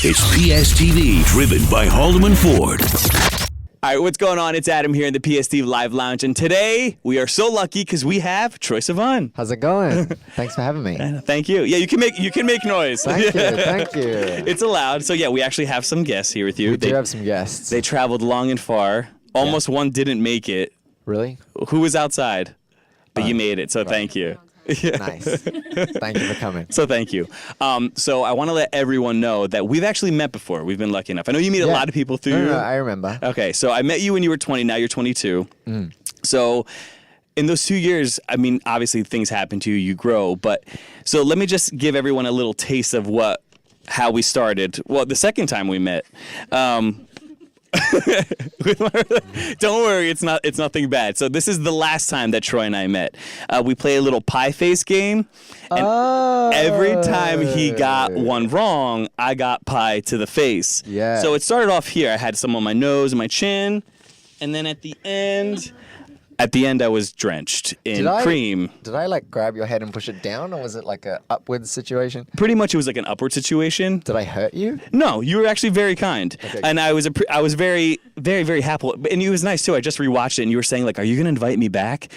It's PSTV, driven by Haldeman Ford. All right, what's going on? It's Adam here in the PSTV Live Lounge, and today we are so lucky because we have Troye Sivan. How's it going? Thanks for having me. Thank you. Yeah, you can make noise. Thank you. It's allowed. So yeah, we actually have some guests here with you. We do have some guests. They traveled long and far. Almost one didn't make it. Really? Who was outside? But you made it, so thank you. Nice. Thank you for coming. So thank you. So I want to let everyone know that we've actually met before. We've been lucky enough. I know you meet a lot of people through. No, I remember. Okay, so I met you when you were 20. Now you're 22. So in those 2 years, I mean, obviously things happen to you. You grow. But so let me just give everyone a little taste of how we started. Well, the second time we met. Don't worry, it's nothing bad. So this is the last time that Troye and I met. We play a little pie face game, and every time he got one wrong, I got pie to the face. Yeah. So it started off here. I had some on my nose and my chin, and then at the end, I was drenched in cream. Did I grab your head and push it down, or was it like a upwards situation? Pretty much, it was like an upward situation. Did I hurt you? No, you were actually very kind, okay, and I was very, very, very happy. And it was nice too. I just rewatched it, and you were saying "Are you going to invite me back?"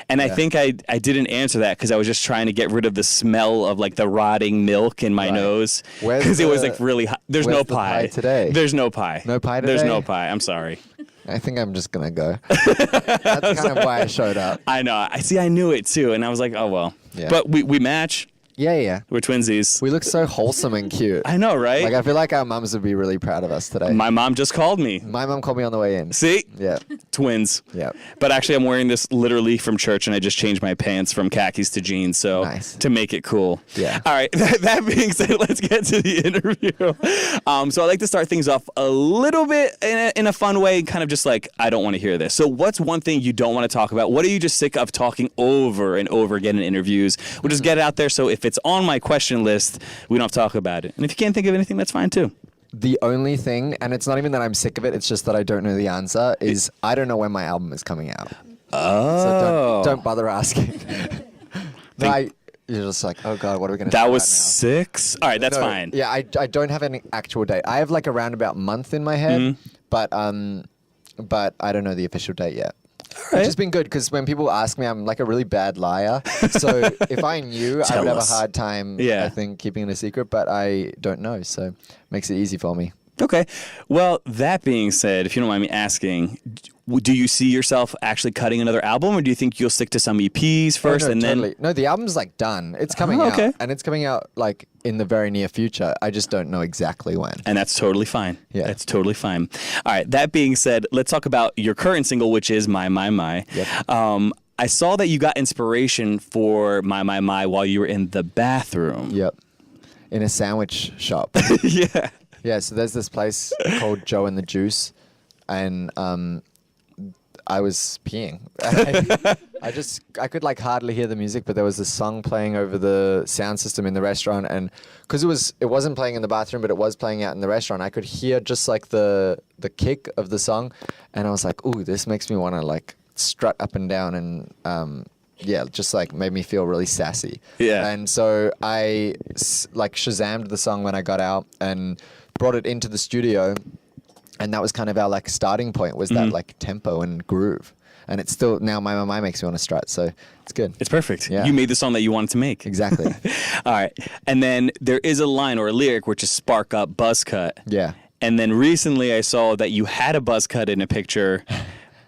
And I think I didn't answer that because I was just trying to get rid of the smell of the rotting milk in my nose because it was really hot. There's no pie today. There's no pie. No pie today. There's no pie. I'm sorry. I think I'm just gonna go. That's kind of why I showed up. I know. I knew it too, and I was like, oh well. Yeah. But we match. Yeah. We're twinsies. We look so wholesome and cute. I know, right? I feel like our mums would be really proud of us today. My mom just called me. My mom called me on the way in. See? Yeah. Twins. Yeah. But actually, I'm wearing this literally from church, and I just changed my pants from khakis to jeans, so nice. To make it cool. Yeah. All right. That being said, let's get to the interview. So I like to start things off a little bit in a fun way, kind of just I don't want to hear this. So what's one thing you don't want to talk about? What are you just sick of talking over and over again in interviews? We'll just get it out there, so if it's on my question list, we don't have to talk about it. And if you can't think of anything, that's fine too. The only thing, and it's not even that I'm sick of it, it's just that I don't know the answer, is I don't know when my album is coming out. Oh. So don't bother asking. You're just oh God, what are we going to do? That was 6? All right, that's fine. Yeah, I don't have any actual date. I have a roundabout month in my head, but I don't know the official date yet. Right. Which has been good because when people ask me, I'm a really bad liar. So if I knew, I would have a hard time, I think, keeping it a secret, but I don't know. So it makes it easy for me. Okay. Well, that being said, if you don't mind me asking, do you see yourself actually cutting another album, or do you think you'll stick to some EPs first and totally. then? No, the album's done. It's coming out. And it's coming out in the very near future. I just don't know exactly when. And that's totally fine. Yeah. That's totally fine. All right. That being said, let's talk about your current single, which is My, My, My. Yep. I saw that you got inspiration for My, My, My while you were in the bathroom. Yep. In a sandwich shop. Yeah. Yeah, so there's this place called Joe and the Juice, and I was peeing. I could hardly hear the music, but there was this song playing over the sound system in the restaurant, and because it wasn't playing in the bathroom, but it was playing out in the restaurant, I could hear just the kick of the song, and I was like, ooh, this makes me want to strut up and down and just made me feel really sassy. Yeah. And so I Shazammed the song when I got out and brought it into the studio, and that was kind of our starting point, was that tempo and groove. And it's still now My makes me want to strut, so it's good. It's perfect. Yeah. You made the song that you wanted to make. Exactly. All right. And then there is a line or a lyric which is spark up buzz cut. Yeah. And then recently I saw that you had a buzz cut in a picture.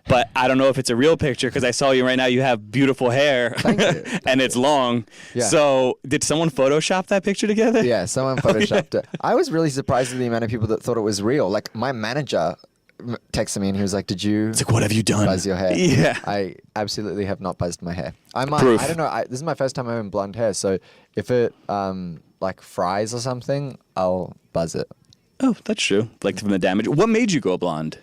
But I don't know if it's a real picture because I saw you right now. You have beautiful hair. Thank you. And it's long. Yeah. So did someone Photoshop that picture together? Yeah, someone Photoshopped it. I was really surprised at the amount of people that thought it was real. My manager texted me and he was like, did you what have you done? Buzz your hair? Yeah. I absolutely have not buzzed my hair. I might. Proof. I don't know. This is my first time having blonde hair. So if it fries or something, I'll buzz it. Oh, that's true. From the damage. What made you go blonde?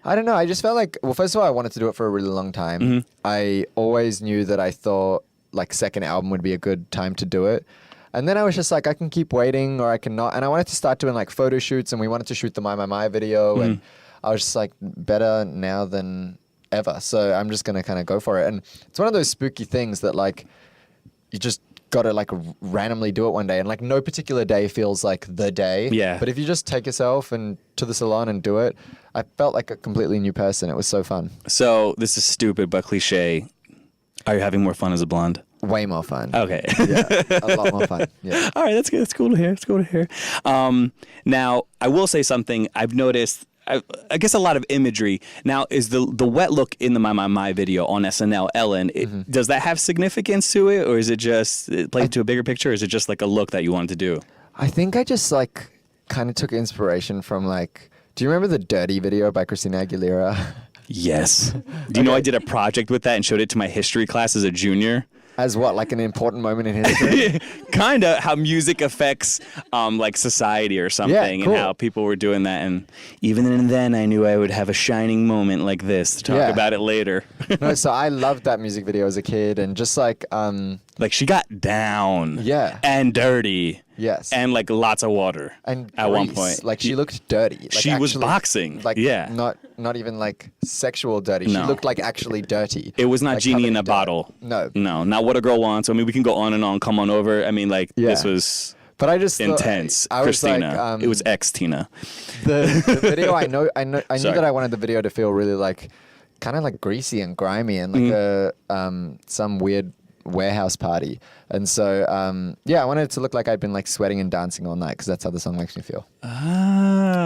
I don't know. I just felt first of all, I wanted to do it for a really long time. Mm-hmm. I always knew that I thought second album would be a good time to do it. And then I was just I can keep waiting or I can not. And I wanted to start doing photo shoots, and we wanted to shoot the My video. And I was just better now than ever. So I'm just going to kind of go for it. And it's one of those spooky things that you just got to like randomly do it one day, and like no particular day feels like the day. Yeah. But if you just take yourself and to the salon and do it, I felt like a completely new person. It was so fun. So this is stupid but cliche. Are you having more fun as a blonde? Way more fun. Okay. Yeah, a lot more fun. Yeah. All right, that's good. That's cool to hear. It's cool to hear. Now, I will say something. I've noticed, I guess, a lot of imagery. Now, is the wet look in the My video on SNL, Ellen, does that have significance to it? Or is it just played to a bigger picture? Or is it just like a look that you wanted to do? I think I just like kind of took inspiration from like, do you remember the Dirty video by Christina Aguilera? Yes. Do you know I did a project with that and showed it to my history class as a junior? As what, like an important moment in history? Kind of how music affects like society or something, cool. and how people were doing that. And even then, I knew I would have a shining moment like this to talk about it later. No, so I loved that music video as a kid, and just like like she got down, and dirty, yes, and like lots of water, and at one grease. point, like she looked dirty. Like she was actually, boxing, like not even like sexual dirty. No. She looked like actually dirty. It was not like Genie in a dirt. bottle. No, not What a Girl Wants. I mean, we can go on and on. Come on over. I mean, like this was. But I just intense. I was Christina. like, it was ex-Tina. The video. I knew Sorry. that I wanted the video to feel really like, kind of like greasy and grimy and like some weird warehouse party. And so I wanted it to look like I'd been like sweating and dancing all night, because that's how the song makes me feel.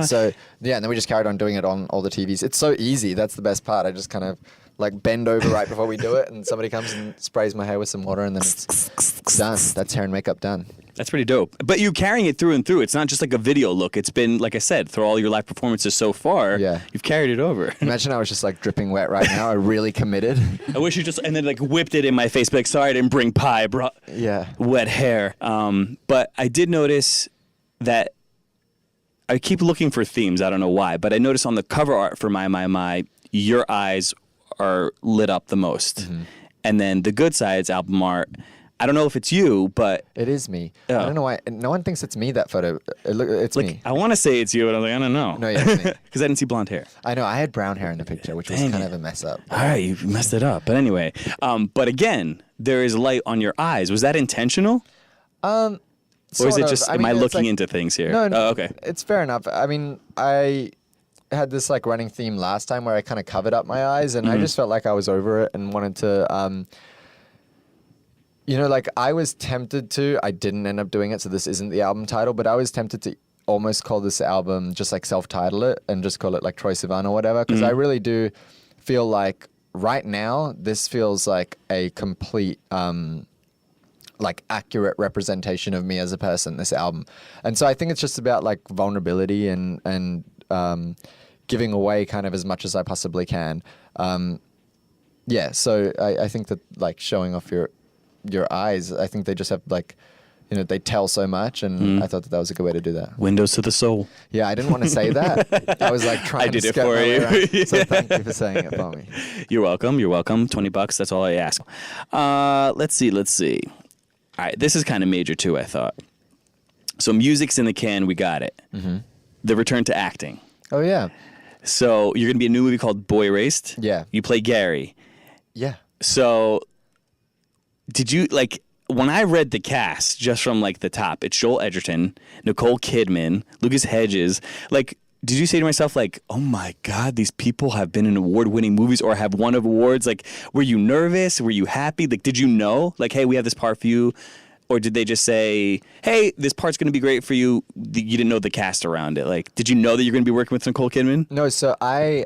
So yeah, and then we just carried on doing it on all the TVs. It's so easy. That's the best part. I just kind of like bend over right before we do it, and somebody comes and sprays my hair with some water, and then it's done. That's hair and makeup done. That's pretty dope. But you carrying it through and through. It's not just like a video look. It's been, like I said, through all your live performances so far, you've carried it over. Imagine I was just like dripping wet right now. I really committed. I wish you just, and then like whipped it in my face, like, sorry, I didn't bring pie, bro. Yeah. Wet hair. But I did notice that I keep looking for themes. I don't know why, but I noticed on the cover art for My, your eyes are lit up the most. Mm-hmm. And then the Good Sides album art, I don't know if it's you, but... It is me. I don't know why. No one thinks it's me, that photo. It's like, me. I want to say it's you, but I'm like, I don't know. No, yeah, it's me. Because I didn't see blonde hair. I know. I had brown hair in the picture, which was kind of a mess up. All right, you messed it up. But anyway, but again, there is light on your eyes. Was that intentional? Or is it just, am I looking into things here? No, oh, okay. It's fair enough. I mean, I had this like running theme last time where I kind of covered up my eyes, and I just felt like I was over it and wanted to... like I was tempted to, I didn't end up doing it, so this isn't the album title, but I was tempted to almost call this album, just like self-title it and just call it like Troye Sivan or whatever, because I really do feel like right now, this feels like a complete, like accurate representation of me as a person, this album. And so I think it's just about like vulnerability and giving away kind of as much as I possibly can. So I think that like showing off your eyes, I think they just have like, they tell so much, and I thought that was a good way to do that. Windows to the soul. Yeah, I didn't want to say that. I was like trying to skirt my way around. So thank you for saying it for me. You're welcome. $20. That's all I ask. Let's see. All right, this is kind of major too, I thought. So music's in the can, we got it. Mm-hmm. The return to acting. Oh yeah. So you're gonna be a new movie called Boy Erased. Yeah. You play Gary. Yeah. So did you, like, when I read the cast just from like the top, it's Joel Edgerton, Nicole Kidman, Lucas Hedges, like, did you say to myself, like, oh my God, these people have been in award-winning movies or have won awards? Like, were you nervous? Were you happy? Like, did you know, like, hey, we have this part for you? Or did they just say, hey, this part's going to be great for you? You didn't know the cast around it. Like, did you know that you're going to be working with Nicole Kidman? No, so I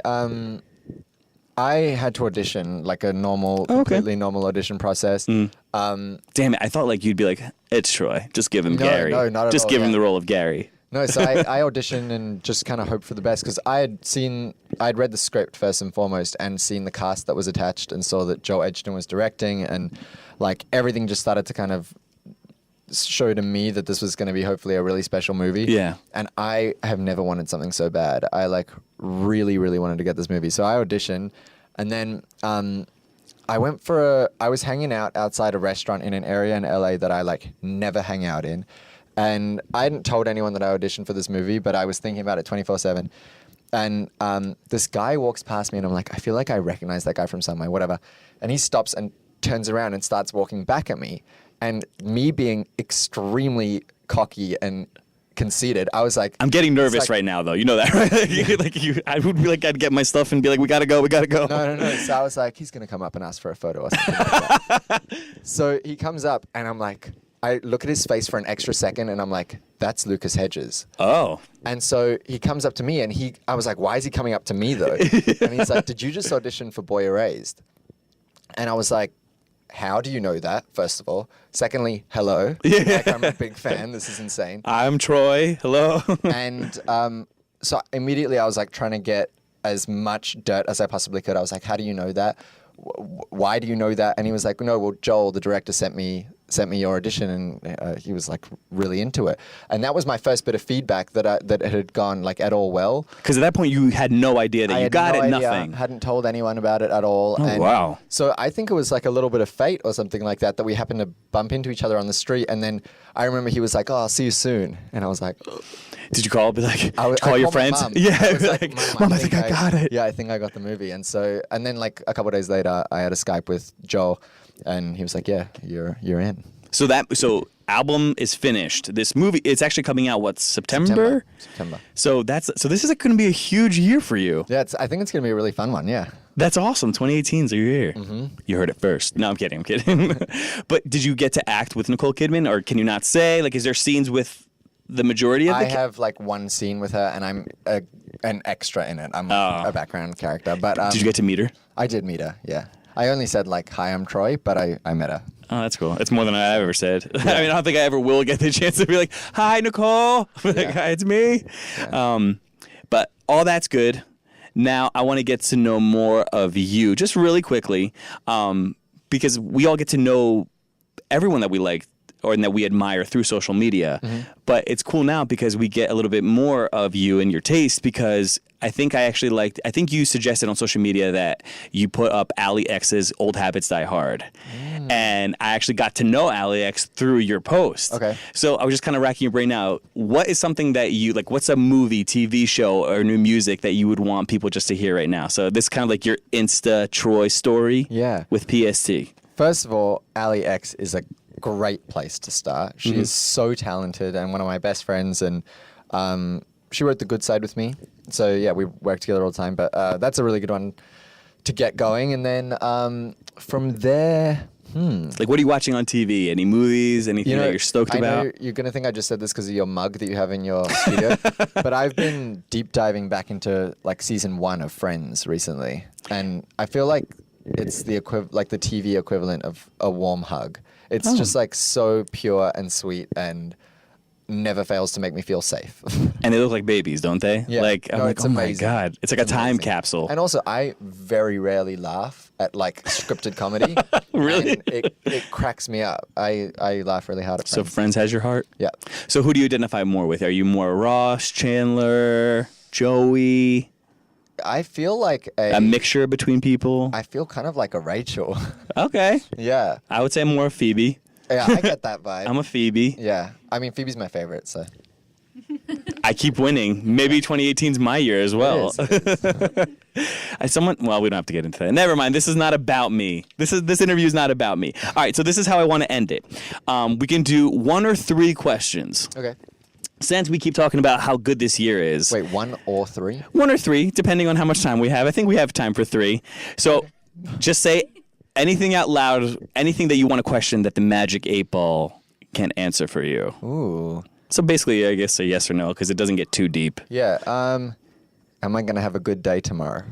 had to audition, like a normal, completely normal audition process. Damn it, I thought like you'd be like, it's Troy, just give him Gary. No, not at all. Just give him the role of Gary. No, so I auditioned and just kind of hoped for the best, because I'd read the script first and foremost and seen the cast that was attached and saw that Joel Edgerton was directing, and like everything just started to kind of show to me that this was going to be hopefully a really special movie. Yeah. And I have never wanted something so bad. I like really, really wanted to get this movie. So I auditioned, and then I was hanging out outside a restaurant in an area in LA that I like never hang out in. And I hadn't told anyone that I auditioned for this movie, but I was thinking about it 24/7. And this guy walks past me, and I'm like, I feel like I recognize that guy from somewhere, whatever. And he stops and turns around and starts walking back at me. And me being extremely cocky and conceited, I was like, I'm getting nervous like- right now, though. You know that, right? I would be like, I'd get my stuff and be like, we gotta go. No. So I was like, he's going to come up and ask for a photo or something like that. So he comes up and I'm like, I look at his face for an extra second and I'm like, that's Lucas Hedges. Oh. And so he comes up to me and I was like, why is he coming up to me though? And he's like, did you just audition for Boy Erased? And I was like, how do you know that, first of all? Secondly, hello. Yeah. Like, I'm a big fan. This is insane. I'm Troy. Hello. And so immediately I was like trying to get as much dirt as I possibly could. I was like, how do you know that? Why do you know that? And he was like, no, well, Joel, the director, sent me your audition, and he was like really into it. And that was my first bit of feedback that it had gone like at all well. Because at that point you had no idea that I you had got no it, idea, nothing. Hadn't told anyone about it at all. Oh, wow. So I think it was like a little bit of fate or something like that we happened to bump into each other on the street. And then I remember he was like, oh, I'll see you soon. And I was like, Did you call? Be like, I call your called my friends? mum. Yeah. I was Be like, like, Mom, I think I got it. Yeah, I think I got the movie. And then like a couple of days later, I had a Skype with Joel, and he was like, yeah, you're in. So album is finished. This movie, it's actually coming out, what, September? September. So this is going to be a huge year for you. Yeah, I think it's going to be a really fun one, yeah. That's awesome. 2018 is your year. Mm-hmm. You heard it first. No, I'm kidding. But did you get to act with Nicole Kidman, or can you not say? Like, is there scenes with the majority of the I have like one scene with her, and I'm an extra in it. I'm a background character. But Did you get to meet her? I did meet her, yeah. I only said like, hi, I'm Troy, but I met her. Oh, that's cool. It's more than I've ever said. Yeah. I mean, I don't think I ever will get the chance to be like, hi, Nicole. Like, hi, it's me. Yeah. But all that's good. Now, I want to get to know more of you, just really quickly, because we all get to know everyone that we like or that we admire through social media. Mm-hmm. But it's cool now because we get a little bit more of you and your taste, because I think you suggested on social media that you put up Ali X's Old Habits Die Hard. And I actually got to know Ali X through your post. Okay. So I was just kind of racking your brain out. What is something that you, like, what's a movie, TV show, or new music that you would want people just to hear right now? So this is kind of like your Insta Troy story. Yeah. With PST. First of all, Ali X is a great place to start. She is so talented and one of my best friends, and she wrote The Good Side with me. So yeah, we work together all the time, but that's a really good one to get going. And then from there, Like, what are you watching on TV? Any movies? Anything that you're stoked about? I know you're going to think I just said this because of your mug that you have in your studio, but I've been deep diving back into like season 1 of Friends recently, and I feel like it's the the TV equivalent of a warm hug. It's just like so pure and sweet and never fails to make me feel safe. And they look like babies, don't they? Yeah. Like, I'm No, like, it's oh amazing. my God. It's like a time capsule. And also, I very rarely laugh at like scripted comedy. Really? And it cracks me up. I laugh really hard at So Friends. Friends has your heart? Yeah. So who do you identify more with? Are you more Ross, Chandler, Joey? I feel like A mixture between people? I feel kind of like a Rachel. Okay. Yeah. I would say I'm more a Phoebe. Yeah, I get that vibe. I'm a Phoebe. Yeah. I mean, Phoebe's my favorite, so. I keep winning. Maybe 2018's my year as well. It is. Well, we don't have to get into that. Never mind. This is not about me. This interview is not about me. All right, so this is how I want to end it. We can do 1 or 3 questions. Okay. Since we keep talking about how good this year is. Wait, 1 or 3? 1 or 3, depending on how much time we have. I think we have time for 3. So just say anything out loud, anything that you want to question that the Magic 8 Ball can answer for you. Ooh. So basically, I guess a yes or no, because it doesn't get too deep. Yeah. Am I going to have a good day tomorrow?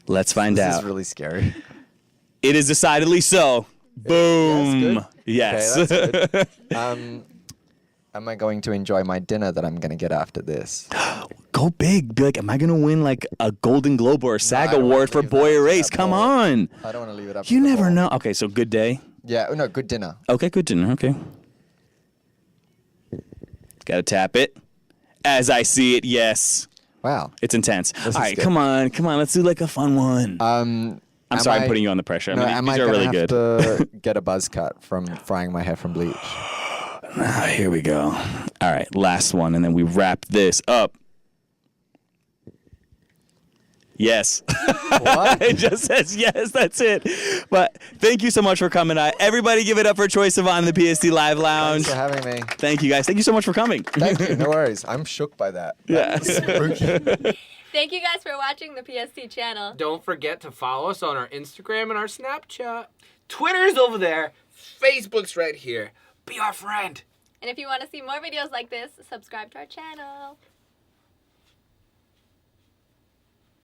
Let's find This out. is really scary. It is decidedly so. Boom. That's good. Yes. Okay, that's good. Am I going to enjoy my dinner that I'm going to get after this? Go big. Be like, am I going to win like a Golden Globe or a SAG I don't wanna award for leave that Boy up to Erased? that Come ball. on. I don't want to leave it up. You to the never ball. know. Okay, so good day. Yeah. No, good dinner. Okay, good dinner. Okay. Got to tap it. As I see it, yes. Wow. It's intense. All is right, good. come on. Let's do like a fun one. I'm sorry I'm putting you on the pressure. No, I mean, am these I are gonna really have good. to get a buzz cut from frying my hair from bleach? Here we go. All right, last one, and then we wrap this up. Yes. What? It just says yes. That's it. But thank you so much for coming. Everybody give it up for Troye Sivan in the PSD Live Lounge. Thanks for having me. Thank you, guys. Thank you so much for coming. Thank you. No worries. I'm shook by that. Yeah. Spooky. Thank you guys for watching the PST channel. Don't forget to follow us on our Instagram and our Snapchat. Twitter's over there. Facebook's right here. Be our friend. And if you want to see more videos like this, subscribe to our channel.